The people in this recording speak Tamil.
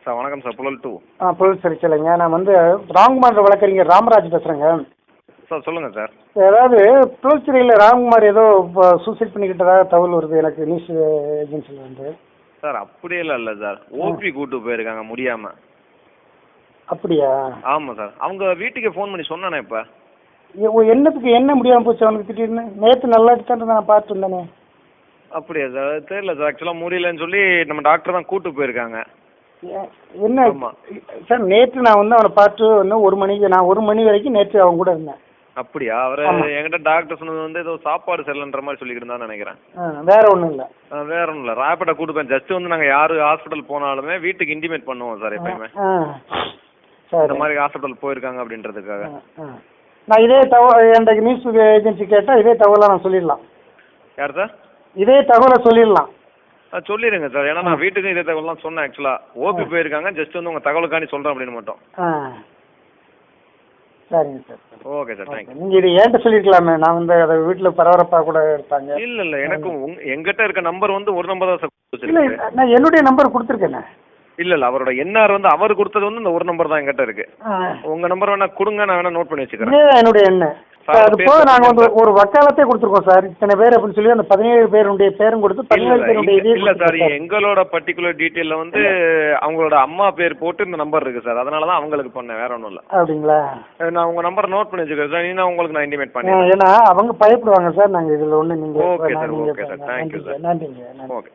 சார் வணக்கம் சார், புழல் டூ. புழல் சரி சொல்லுங்க. நான் வந்து ராம்குமார் வழக்கறிஞர் ராமராஜ் பேசுகிறேங்க. சார் சொல்லுங்கள் சார். அதாவது புழல்சிறையில் ராம்குமார் ஏதோ சூசைட் பண்ணிக்கிட்டதா தகவல் வருது எனக்கு நியூஸ் ஏஜென்சியில் வந்து. சார் அப்படியெல்லாம் இல்லை சார், ஓபி கூட்டு போயிருக்காங்க முடியாமல். அப்படியா? ஆமாம் சார், அவங்க வீட்டுக்கு ஃபோன் பண்ணி சொன்னானே இப்போ. என்னத்துக்கு என்ன முடியாமல் போச்சு அவனுக்கு திடீர்னு? நேற்று நல்லா எடுத்தான்னு நான் பார்த்து இருந்தேனே. அப்படியா சார்? தெரியல சார், ஆக்சுவலாக முடியலன்னு சொல்லி நம்ம டாக்டர் தான் கூட்டு போயிருக்காங்க. என்ன சார், நேற்று நான் வந்து அவனை பார்த்து இன்னும் 1 மணிக்கு, நான் 1 மணி வரைக்கும் நேற்று அவங்க கூட இருந்தேன். அப்படியா? அவர் என்கிட்ட டாக்டர் சொன்னது வந்து ஏதோ சாப்பாடு சரியில்லைன்ற மாதிரி சொல்லிக்கிட்டு இருந்தான்னு நினைக்கிறேன். வேற ஒன்றும் இல்லை. வேற ஒன்றும் இல்லை, ராப்பிட கூட்டு போய் ஜஸ்ட் வந்து நாங்கள் யார் ஹாஸ்பிட்டல் போனாலுமே வீட்டுக்கு இன்டிமேட் பண்ணுவோம் சார் எப்பயுமே. இந்த மாதிரி ஹாஸ்பிட்டல் போயிருக்காங்க அப்படின்றதுக்காக. நான் இதே தகவல் என்கிட்ட நியூஸ் ஏஜென்சி கேட்டால் இதே தகவலை நான் சொல்லிடலாம். யார் சார்? இதே தகவலை சொல்லிடலாம். சொல்லிடுங்க சார், ஏன்னா நான் வீட்டுக்கும் இதே தகவலாம் சொன்னேன். ஆக்சுவலாக ஓபி போயிருக்காங்க, ஜஸ்ட் வந்து உங்கள் தகவலுக்காண்டி சொல்கிறேன் அப்படின்னு மட்டும். சரிங்க சார். Okay sir, thank you. நீங்கள் இது என்கிட்ட சொல்லியிருக்கலாமே, நான் வந்து அதை வீட்டில் பரபரப்பாக கூட இருப்பாங்க. இல்லை இல்லை, எனக்கும் எங்கிட்ட இருக்க நம்பர் வந்து ஒரு நம்பர் தான் சார். இல்லை, நான் என்னுடைய நம்பர் கொடுத்துருக்கேனே. இல்லை இல்லை, அவரோட என்ஆர் வந்து அவர் கொடுத்தது வந்து இந்த ஒரு நம்பர் தான் எங்கிட்ட இருக்கு. உங்கள் நம்பர் வேணா கொடுங்க, நான் வேணா நோட் பண்ணி வச்சுக்கிறேன். என்னுடைய எண்ணெய் அது போக நாங்கள் வந்து ஒரு வக்காலத்தே கொடுத்துருக்கோம் சார், இத்தனை பேர் அப்படின்னு சொல்லி அந்த 17 பேருடைய பேரும் கொடுத்து 17 பேருடைய. இல்லை சார், எங்களோட பர்டிகுலர் டீட்டெயிலில் வந்து அவங்களோட அம்மா பேர் போட்டு இந்த நம்பர் இருக்கு சார், அதனால தான் அவங்களுக்கு பண்ணேன், வேற ஒன்றும் இல்லை. அப்படிங்களா? நான் உங்கள் நம்பரை நோட் பண்ணி வச்சுக்கிறேன் சார், நீ உங்களுக்கு நான் இன்டிமேட் பண்ணேன். ஏன்னா அவங்க பயப்படுவாங்க சார், நாங்கள் இதில் ஒன்று நீங்கள். Okay sir, okay sir, thank you sir. நன்றிங்க. ஓகே.